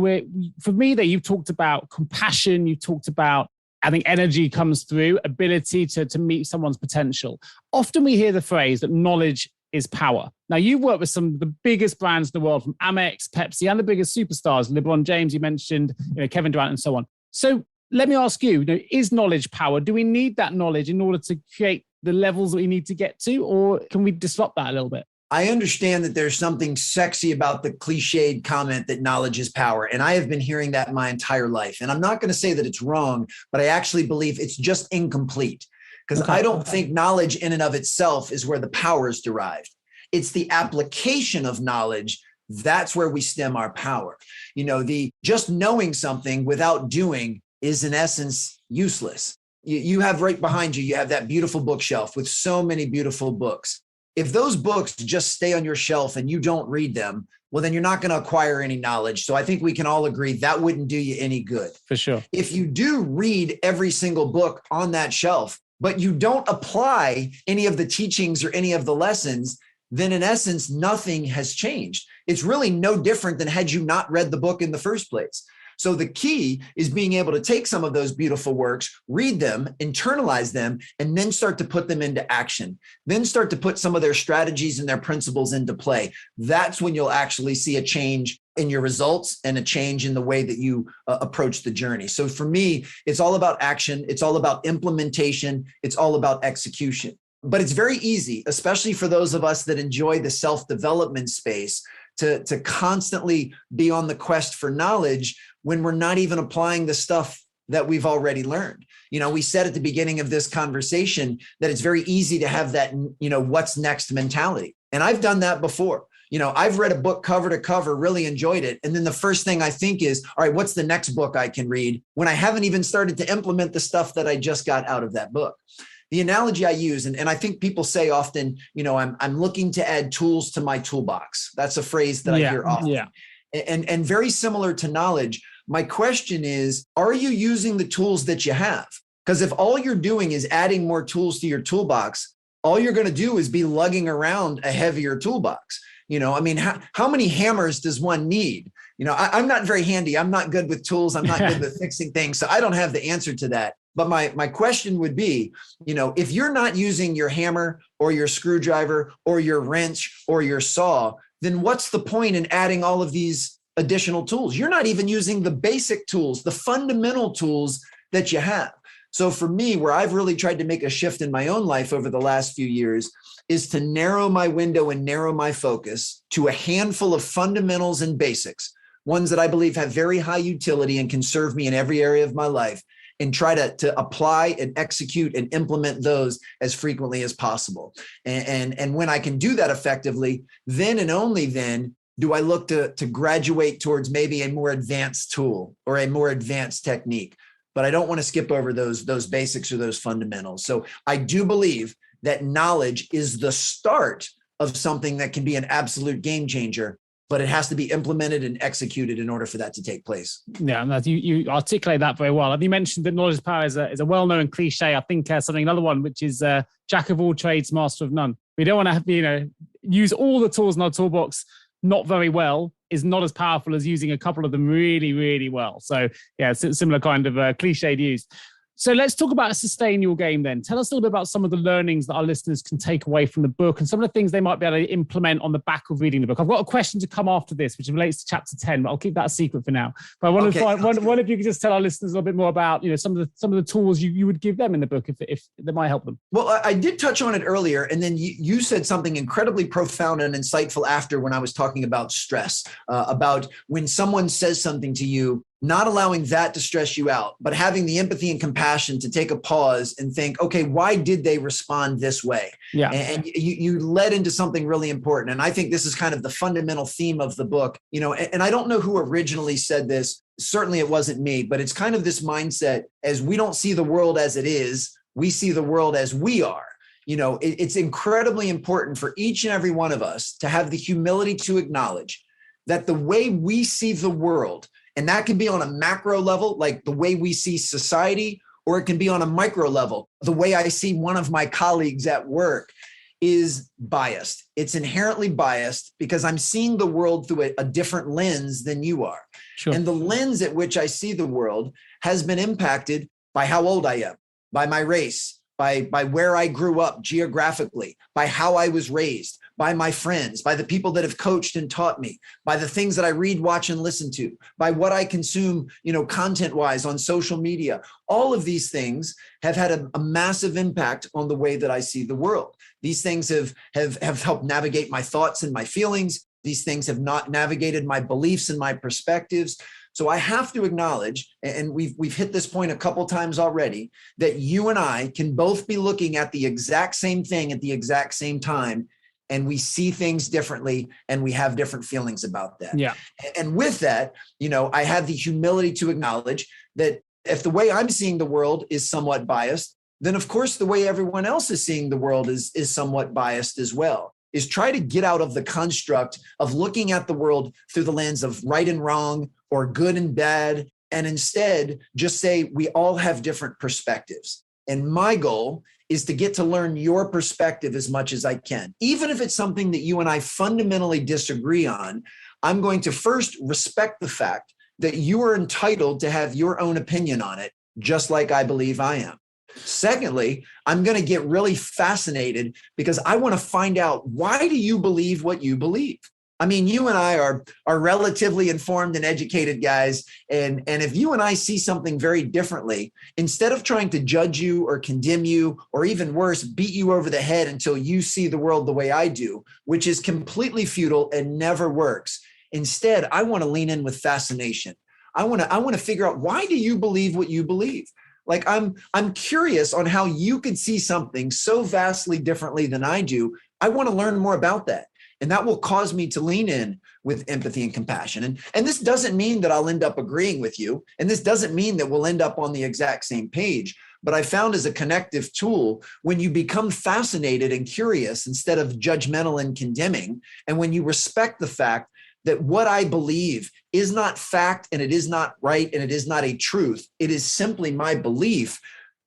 for me there, you've talked about compassion. You talked about, I think energy comes through, ability to meet someone's potential. Often we hear the phrase that knowledge is power. Now, you work with some of the biggest brands in the world, from Amex, Pepsi, and the biggest superstars, LeBron James, you mentioned, Kevin Durant, and so on. So let me ask you, is knowledge power? Do we need that knowledge in order to create the levels that we need to get to, or can we disrupt that a little bit? I understand that there's something sexy about the cliched comment that knowledge is power. And I have been hearing that my entire life. And I'm not going to say that it's wrong, but I actually believe it's just incomplete. Because I don't think knowledge in and of itself is where the power is derived. It's the application of knowledge. That's where we stem our power. The just knowing something without doing is in essence useless. You have right behind you have that beautiful bookshelf with so many beautiful books. If those books just stay on your shelf and you don't read them, well, then you're not going to acquire any knowledge. So I think we can all agree that wouldn't do you any good. For sure. If you do read every single book on that shelf, but you don't apply any of the teachings or any of the lessons, then in essence, nothing has changed. It's really no different than had you not read the book in the first place. So the key is being able to take some of those beautiful works, read them, internalize them, and then start to put them into action. Then start to put some of their strategies and their principles into play. That's when you'll actually see a change in your results and a change in the way that you approach the journey. So for me, it's all about action. It's all about implementation. It's all about execution. But it's very easy, especially for those of us that enjoy the self-development space, to constantly be on the quest for knowledge when we're not even applying the stuff that we've already learned. We said at the beginning of this conversation that it's very easy to have that, what's next mentality. And I've done that before. I've read a book cover to cover, really enjoyed it. And then the first thing I think is, all right, what's the next book I can read when I haven't even started to implement the stuff that I just got out of that book? The analogy I use, and I think people say often, I'm looking to add tools to my toolbox. That's a phrase that I hear often. Yeah. And very similar to knowledge, my question is, are you using the tools that you have? Because if all you're doing is adding more tools to your toolbox, all you're going to do is be lugging around a heavier toolbox. How many hammers does one need? I'm not very handy. I'm not good with tools. I'm not good with fixing things. So I don't have the answer to that. But my question would be, if you're not using your hammer or your screwdriver or your wrench or your saw, then what's the point in adding all of these additional tools? You're not even using the basic tools, the fundamental tools that you have. So for me, where I've really tried to make a shift in my own life over the last few years is to narrow my window and narrow my focus to a handful of fundamentals and basics, ones that I believe have very high utility and can serve me in every area of my life, and try to apply and execute and implement those as frequently as possible. And when I can do that effectively, then and only then do I look to graduate towards maybe a more advanced tool or a more advanced technique. But I don't want to skip over those basics or those fundamentals. So I do believe that knowledge is the start of something that can be an absolute game changer, but it has to be implemented and executed in order for that to take place. Yeah, you articulate that very well. And you mentioned that knowledge is power is a well-known cliche. I think another one, which is jack of all trades, master of none. We don't want to use all the tools in our toolbox not very well is not as powerful as using a couple of them really, really well. So yeah, it's a similar kind of cliched use. So let's talk about sustain your game then. Tell us a little bit about some of the learnings that our listeners can take away from the book and some of the things they might be able to implement on the back of reading the book. I've got a question to come after this, which relates to chapter 10, but I'll keep that a secret for now. But I wonder if you could just tell our listeners a little bit more about, some of the tools you would give them in the book if that might help them. Well, I did touch on it earlier, and then you said something incredibly profound and insightful after when I was talking about stress, about when someone says something to you, not allowing that to stress you out, but having the empathy and compassion to take a pause and think, okay, why did they respond this way? Yeah. And you led into something really important. And I think this is kind of the fundamental theme of the book, and I don't know who originally said this. Certainly it wasn't me, but it's kind of this mindset as we don't see the world as it is, we see the world as we are. It's incredibly important for each and every one of us to have the humility to acknowledge that the way we see the world, and that can be on a macro level, like the way we see society, or it can be on a micro level. The way I see one of my colleagues at work is biased. It's inherently biased because I'm seeing the world through a different lens than you are. Sure. And the lens at which I see the world has been impacted by how old I am, by my race, by where I grew up geographically, by how I was raised, by my friends, by the people that have coached and taught me, by the things that I read, watch, and listen to, by what I consume, content-wise on social media. All of these things have had a massive impact on the way that I see the world. These things have helped navigate my thoughts and my feelings. These things have not navigated my beliefs and my perspectives. So I have to acknowledge, and we've hit this point a couple times already, that you and I can both be looking at the exact same thing at the exact same time, and we see things differently and we have different feelings about that. Yeah. And with that, I have the humility to acknowledge that if the way I'm seeing the world is somewhat biased, then of course the way everyone else is seeing the world is somewhat biased as well. Is try to get out of the construct of looking at the world through the lens of right and wrong or good and bad, and instead just say we all have different perspectives. And my goal is to get to learn your perspective as much as I can. Even if it's something that you and I fundamentally disagree on, I'm going to first respect the fact that you are entitled to have your own opinion on it, just like I believe I am. Secondly, I'm going to get really fascinated because I want to find out, why do you believe what you believe? I mean, you and I are relatively informed and educated guys. And if you and I see something very differently, instead of trying to judge you or condemn you, or even worse, beat you over the head until you see the world the way I do, which is completely futile and never works. Instead, I want to lean in with fascination. I want to figure out, why do you believe what you believe? Like, I'm curious on how you could see something so vastly differently than I do. I want to learn more about that. And that will cause me to lean in with empathy and compassion. And this doesn't mean that I'll end up agreeing with you. And this doesn't mean that we'll end up on the exact same page. But I found, as a connective tool, when you become fascinated and curious instead of judgmental and condemning, and when you respect the fact that what I believe is not fact, and it is not right, and it is not a truth, it is simply my belief,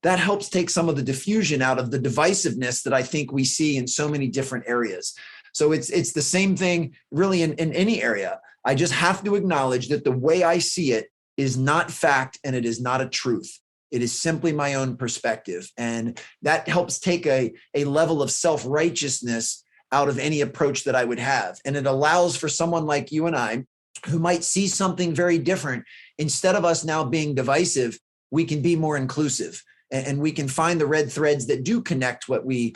that helps take some of the diffusion out of the divisiveness that I think we see in so many different areas. So it's the same thing really in any area. I just have to acknowledge that the way I see it is not fact, and it is not a truth. It is simply my own perspective. And that helps take a level of self-righteousness out of any approach that I would have. And it allows for someone like you and I, who might see something very different, instead of us now being divisive, we can be more inclusive, and we can find the red threads that do connect what we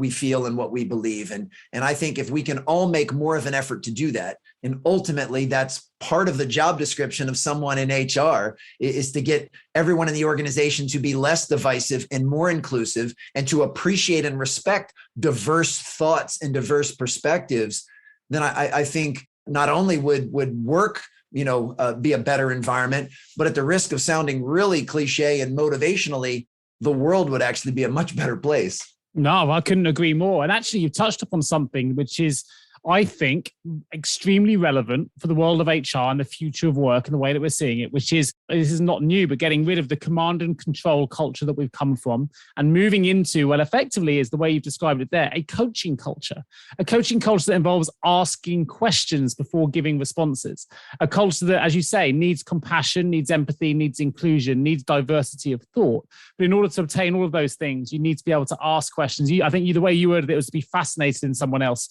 feel and what we believe. And I think if we can all make more of an effort to do that, and ultimately that's part of the job description of someone in HR, is to get everyone in the organization to be less divisive and more inclusive, and to appreciate and respect diverse thoughts and diverse perspectives, then I think not only would work be a better environment, but at the risk of sounding really cliche and motivationally, the world would actually be a much better place. No, I couldn't agree more. And actually, you've touched upon something which is, I think, extremely relevant for the world of HR and the future of work and the way that we're seeing it, which is, this is not new, but getting rid of the command and control culture that we've come from and moving into, well, effectively is the way you've described it there, a coaching culture that involves asking questions before giving responses, a culture that, as you say, needs compassion, needs empathy, needs inclusion, needs diversity of thought. But in order to obtain all of those things, you need to be able to ask questions. I think the way you worded it was to be fascinated in someone else,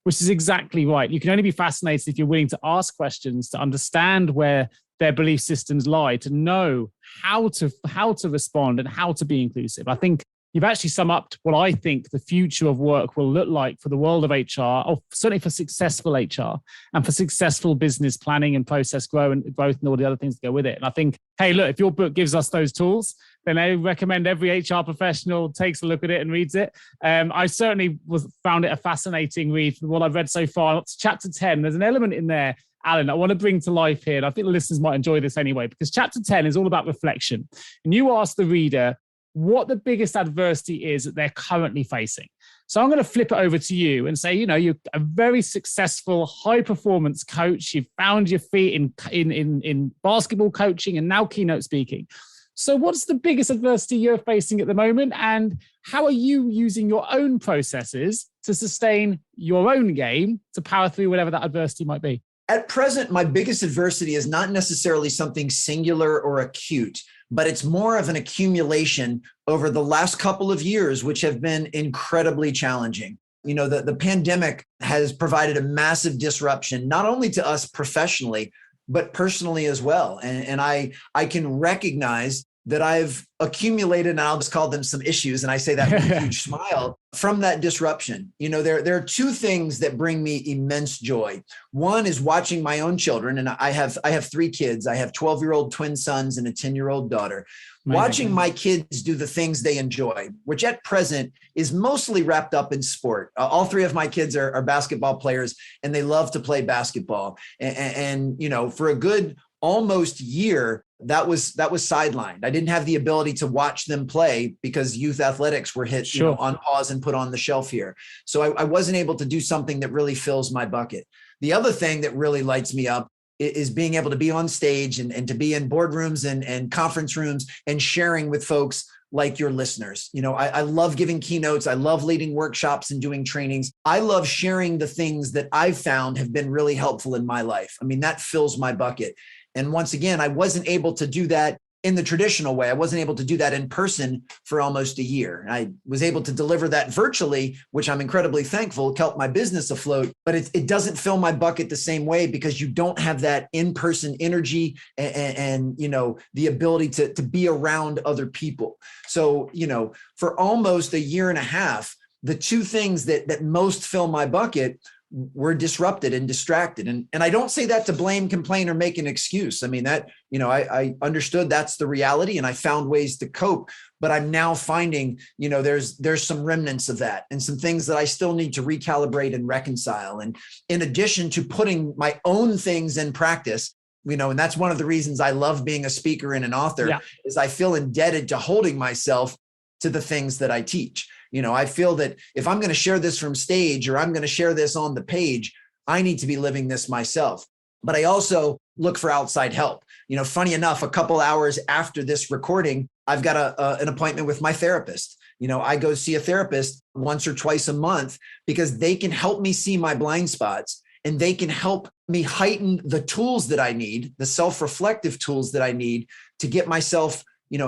which is exactly right. You can only be fascinated if you're willing to ask questions, to understand where their belief systems lie, to know how to respond and how to be inclusive. I think you've actually summed up what I think the future of work will look like for the world of HR, or certainly for successful HR and for successful business planning and process growth and all the other things that go with it. And I think, hey, look, if your book gives us those tools, then I recommend every HR professional takes a look at it and reads it. I certainly found it a fascinating read from what I've read so far. It's chapter 10. There's an element in there, Alan, I want to bring to life here. And I think the listeners might enjoy this anyway, because chapter 10 is all about reflection. And you ask the reader what the biggest adversity is that they're currently facing. So I'm going to flip it over to you and say, you're a very successful high performance coach. You've found your feet in basketball coaching and now keynote speaking. So what's the biggest adversity you're facing at the moment? And how are you using your own processes to sustain your own game to power through whatever that adversity might be? At present, my biggest adversity is not necessarily something singular or acute, but it's more of an accumulation over the last couple of years, which have been incredibly challenging. The pandemic has provided a massive disruption, not only to us professionally, but personally as well. And I can recognize that I've accumulated, and I'll just call them some issues, and I say that with a huge smile, from that disruption. There are two things that bring me immense joy. One is watching my own children, and I have 3 kids. I have 12-year-old twin sons and a 10-year-old daughter. Watching my kids do the things they enjoy, which at present is mostly wrapped up in sport. All 3 of my kids are basketball players, and they love to play basketball. And for a good almost year, that was sidelined. I didn't have the ability to watch them play because youth athletics were hit on pause and put on the shelf here. So I wasn't able to do something that really fills my bucket. The other thing that really lights me up is being able to be on stage and to be in boardrooms and conference rooms and sharing with folks like your listeners. I love giving keynotes. I love leading workshops and doing trainings. I love sharing the things that I've found have been really helpful in my life. I mean, that fills my bucket. And once again, I wasn't able to do that in the traditional way. I wasn't able to do that in person for almost a year. I was able to deliver that virtually, which I'm incredibly thankful, kept my business afloat, but it doesn't fill my bucket the same way because you don't have that in-person energy and the ability to be around other people. So, for almost a year and a half, the two things that most fill my bucket were disrupted and distracted. And I don't say that to blame, complain, or make an excuse. I mean, I understood that's the reality and I found ways to cope, but I'm now finding, there's some remnants of that and some things that I still need to recalibrate and reconcile. And in addition to putting my own things in practice, and that's one of the reasons I love being a speaker and an author, is I feel indebted to holding myself to the things that I teach. I feel that if I'm going to share this from stage or I'm going to share this on the page, I need to be living this myself. But I also look for outside help. Funny enough, a couple hours after this recording, I've got an appointment with my therapist. I go see a therapist once or twice a month because they can help me see my blind spots and they can help me heighten the tools that I need, the self-reflective tools that I need to get myself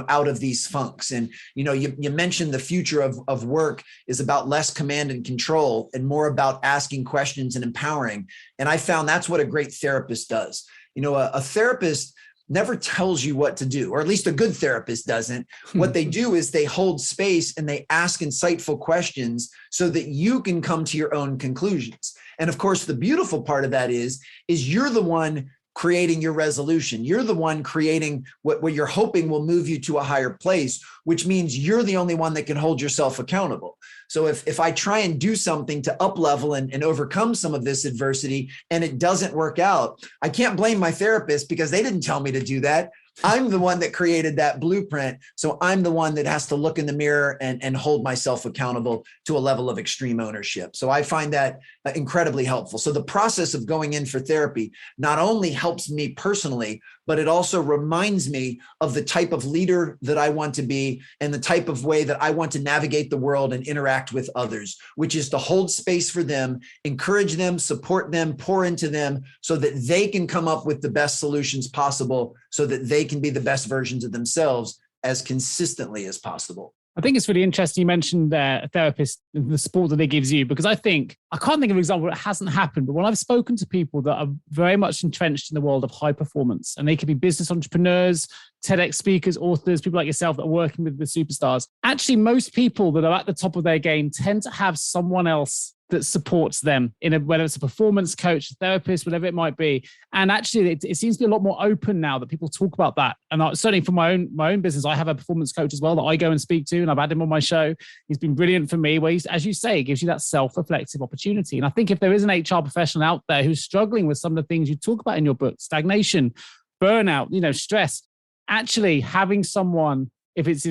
out of these funks. And, you mentioned the future of work is about less command and control and more about asking questions and empowering. And I found that's what a great therapist does. A therapist never tells you what to do, or at least a good therapist doesn't. What they do is they hold space and they ask insightful questions so that you can come to your own conclusions. And of course, the beautiful part of that is you're the one creating your resolution. You're the one creating what you're hoping will move you to a higher place, which means you're the only one that can hold yourself accountable. So if I try and do something to up level and overcome some of this adversity and it doesn't work out, I can't blame my therapist because they didn't tell me to do that. I'm the one that created that blueprint. So I'm the one that has to look in the mirror and hold myself accountable to a level of extreme ownership. So I find that incredibly helpful. So the process of going in for therapy not only helps me personally, but it also reminds me of the type of leader that I want to be and the type of way that I want to navigate the world and interact with others, which is to hold space for them, encourage them, support them, pour into them so that they can come up with the best solutions possible so that they can be the best versions of themselves as consistently as possible. I think it's really interesting you mentioned a therapist, the support that it gives you, because I can't think of an example where it hasn't happened, but when I've spoken to people that are very much entrenched in the world of high performance, and they could be business entrepreneurs, TEDx speakers, authors, people like yourself that are working with the superstars, actually most people that are at the top of their game tend to have someone else that supports them whether it's a performance coach, a therapist, whatever it might be. And actually it seems to be a lot more open now that people talk about that. And certainly for my own business, I have a performance coach as well that I go and speak to, and I've had him on my show. He's been brilliant for me, where as you say, gives you that self-reflective opportunity. And I think if there is an HR professional out there who's struggling with some of the things you talk about in your book, stagnation, burnout, stress, actually having someone, if it's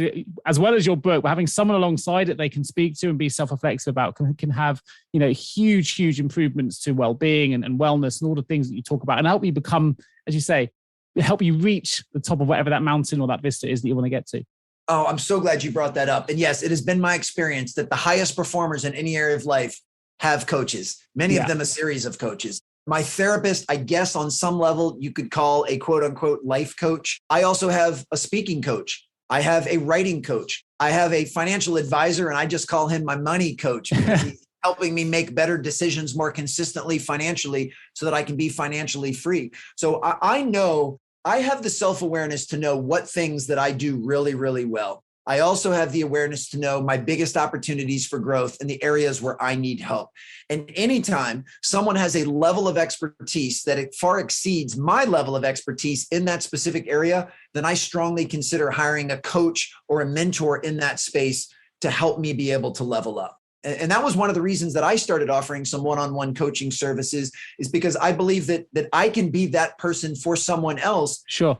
as well as your book, but having someone alongside it they can speak to and be self-reflexive about can have, huge improvements to well-being and wellness and all the things that you talk about, and help you become, as you say, help you reach the top of whatever that mountain or that vista is that you want to get to. Oh, I'm so glad you brought that up. And yes, it has been my experience that the highest performers in any area of life have coaches, many of them a series of coaches. My therapist, I guess on some level, you could call a quote unquote life coach. I also have a speaking coach. I have a writing coach. I have a financial advisor, and I just call him my money coach because he's helping me make better decisions more consistently financially so that I can be financially free. So I know I have the self-awareness to know what things that I do really, really well. I also have the awareness to know my biggest opportunities for growth in the areas where I need help. And anytime someone has a level of expertise that it far exceeds my level of expertise in that specific area, then I strongly consider hiring a coach or a mentor in that space to help me be able to level up. And that was one of the reasons that I started offering some one-on-one coaching services, is because I believe that I can be that person for someone else. Sure.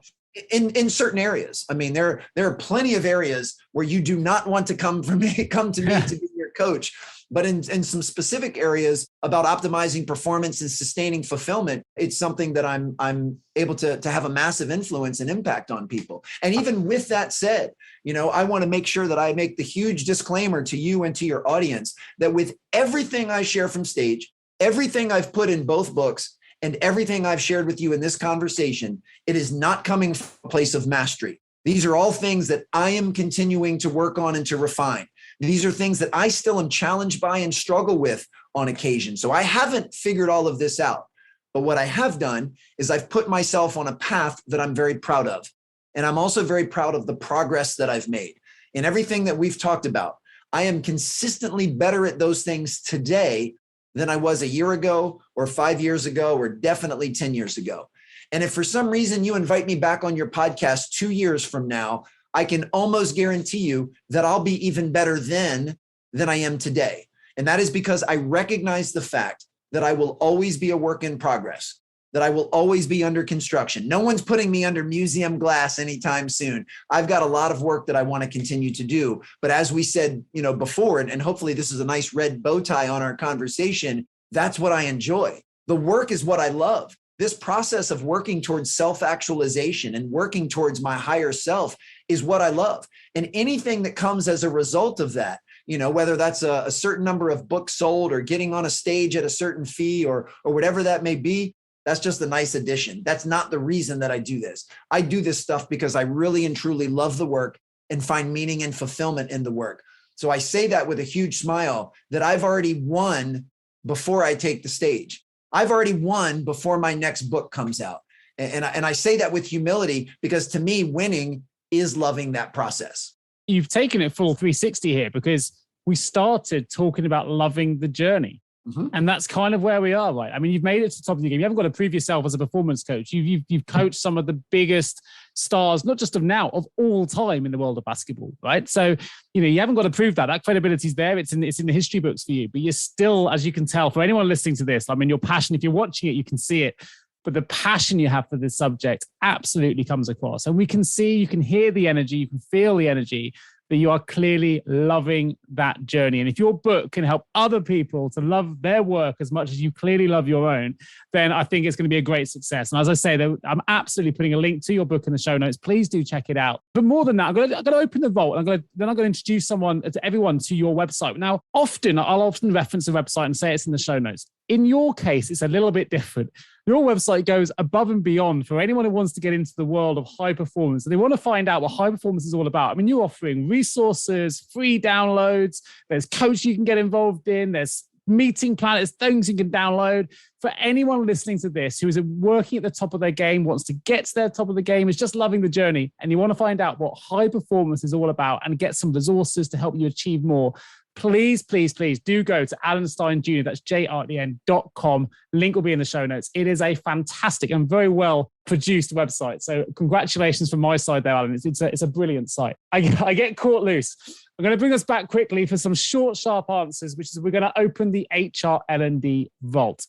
In certain areas. I mean, there are plenty of areas where you do not want to come to me to be your coach. But in some specific areas about optimizing performance and sustaining fulfillment, it's something that I'm able to have a massive influence and impact on people. And even with that said, I want to make sure that I make the huge disclaimer to you and to your audience that with everything I share from stage, everything I've put in both books, And everything I've shared with you in this conversation, it is not coming from a place of mastery. These are all things that I am continuing to work on and to refine. These are things that I still am challenged by and struggle with on occasion. So I haven't figured all of this out. But what I have done is I've put myself on a path that I'm very proud of. And I'm also very proud of the progress that I've made. In everything that we've talked about, I am consistently better at those things today than I was a year ago or 5 years ago or definitely 10 years ago. And if for some reason you invite me back on your podcast 2 years from now, I can almost guarantee you that I'll be even better then than I am today. And that is because I recognize the fact that I will always be a work in progress, that I will always be under construction. No one's putting me under museum glass anytime soon. I've got a lot of work that I want to continue to do. But as we said, before, and hopefully this is a nice red bow tie on our conversation, that's what I enjoy. The work is what I love. This process of working towards self-actualization and working towards my higher self is what I love. And anything that comes as a result of that, whether that's a certain number of books sold or getting on a stage at a certain fee or whatever that may be, that's just a nice addition. That's not the reason that I do this. I do this stuff because I really and truly love the work and find meaning and fulfillment in the work. So I say that with a huge smile that I've already won before I take the stage. I've already won before my next book comes out. And I say that with humility because to me, winning is loving that process. You've taken it full 360 here because we started talking about loving the journey. Mm-hmm. And that's kind of where we are, right? I mean, you've made it to the top of the game. You haven't got to prove yourself as a performance coach. You've coached some of the biggest stars, not just of now, of all time in the world of basketball, right? So, you haven't got to prove that. That credibility is there. It's in the history books for you. But you're still, as you can tell, for anyone listening to this, I mean, your passion, if you're watching it, you can see it. But the passion you have for this subject absolutely comes across. And we can see, you can hear the energy, you can feel the energy, that you are clearly loving that journey. And if your book can help other people to love their work as much as you clearly love your own, then I think it's going to be a great success. And as I say, I'm absolutely putting a link to your book in the show notes. Please do check it out. But more than that, I'm going to open the vault. I'm going to introduce everyone to your website. Now, I'll often reference a website and say it's in the show notes. In your case, it's a little bit different. Your website goes above and beyond for anyone who wants to get into the world of high performance. And they want to find out what high performance is all about. I mean, you're offering resources, free downloads, there's coaching you can get involved in, there's meeting planners, things you can download. For anyone listening to this who is working at the top of their game, wants to get to their top of the game, is just loving the journey, and you want to find out what high performance is all about and get some resources to help you achieve more, please do go to Alan Stein Jr. That's JR@the.com. Link will be in the show notes. It is a fantastic and very well produced website. So congratulations from my side there, Alan. It's a brilliant site. I get caught loose. I'm going to bring us back quickly for some short, sharp answers, which is we're going to open the HR L&D vault.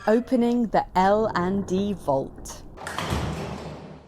Opening the L&D vault.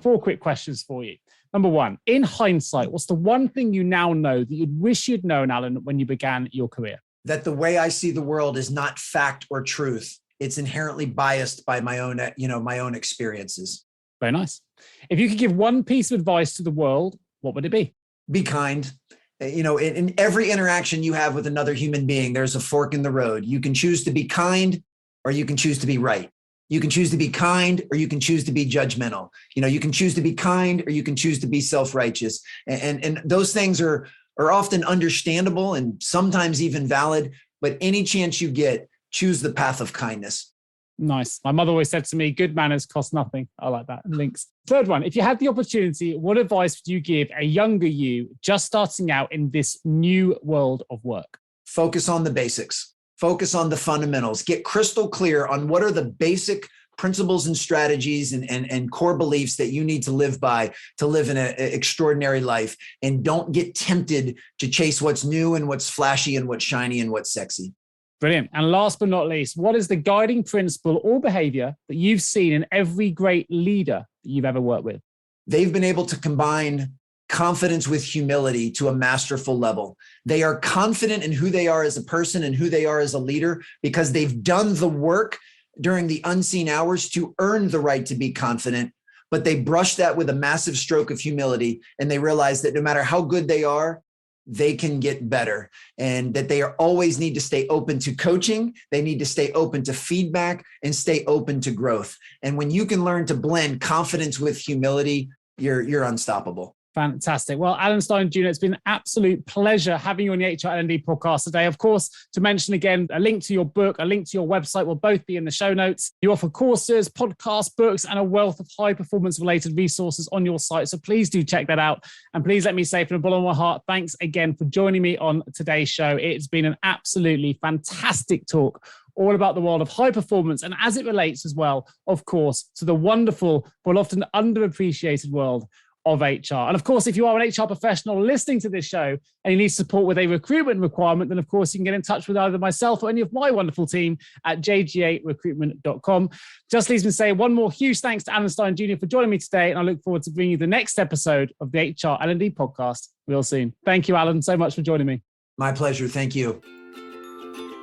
4 quick questions for you. Number 1, in hindsight, what's the one thing you now know that you'd wish you'd known, Alan, when you began your career? That the way I see the world is not fact or truth. It's inherently biased by my own experiences. Very nice. If you could give one piece of advice to the world, what would it be? Be kind. In every interaction you have with another human being, there's a fork in the road. You can choose to be kind or you can choose to be right. You can choose to be kind or you can choose to be judgmental. You can choose to be kind or you can choose to be self-righteous. And those things are often understandable and sometimes even valid, but any chance you get, choose the path of kindness. Nice. My mother always said to me, good manners cost nothing. I like that. Links. 3rd one, if you had the opportunity, what advice would you give a younger you just starting out in this new world of work? Focus on the basics. Focus on the fundamentals. Get crystal clear on what are the basic principles and strategies and core beliefs that you need to live by to live in an extraordinary life. And don't get tempted to chase what's new and what's flashy and what's shiny and what's sexy. Brilliant. And last but not least, what is the guiding principle or behavior that you've seen in every great leader that you've ever worked with? They've been able to combine confidence with humility to a masterful level. They are confident in who they are as a person and who they are as a leader because they've done the work during the unseen hours to earn the right to be confident, but they brush that with a massive stroke of humility. And they realize that no matter how good they are, they can get better, and that they always need to stay open to coaching. They need to stay open to feedback and stay open to growth. And when you can learn to blend confidence with humility, you're unstoppable. Fantastic. Well, Alan Stein Jr., it's been an absolute pleasure having you on the HR L&D podcast today. Of course, to mention again, a link to your book, a link to your website will both be in the show notes. You offer courses, podcasts, books, and a wealth of high performance related resources on your site. So please do check that out. And please let me say from the bottom of my heart, thanks again for joining me on today's show. It's been an absolutely fantastic talk all about the world of high performance, and as it relates as well, of course, to the wonderful but often underappreciated world of HR. And of course, if you are an HR professional listening to this show and you need support with a recruitment requirement, then of course you can get in touch with either myself or any of my wonderful team at jgarecruitment.com. Just leaves me to say one more huge thanks to Alan Stein Jr. for joining me today. And I look forward to bringing you the next episode of the HR L&D podcast real soon. Thank you, Alan, so much for joining me. My pleasure. Thank you.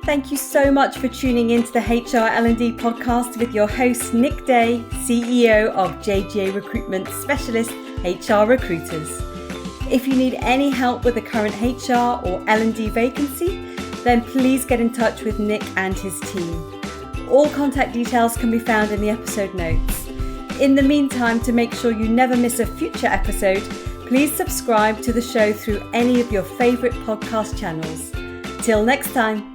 Thank you so much for tuning into the HR L&D podcast with your host, Nick Day, CEO of JGA Recruitment, specialist HR recruiters. If you need any help with a current HR or L&D vacancy, then please get in touch with Nick and his team. All contact details can be found in the episode notes. In the meantime, to make sure you never miss a future episode, please subscribe to the show through any of your favorite podcast channels. Till next time.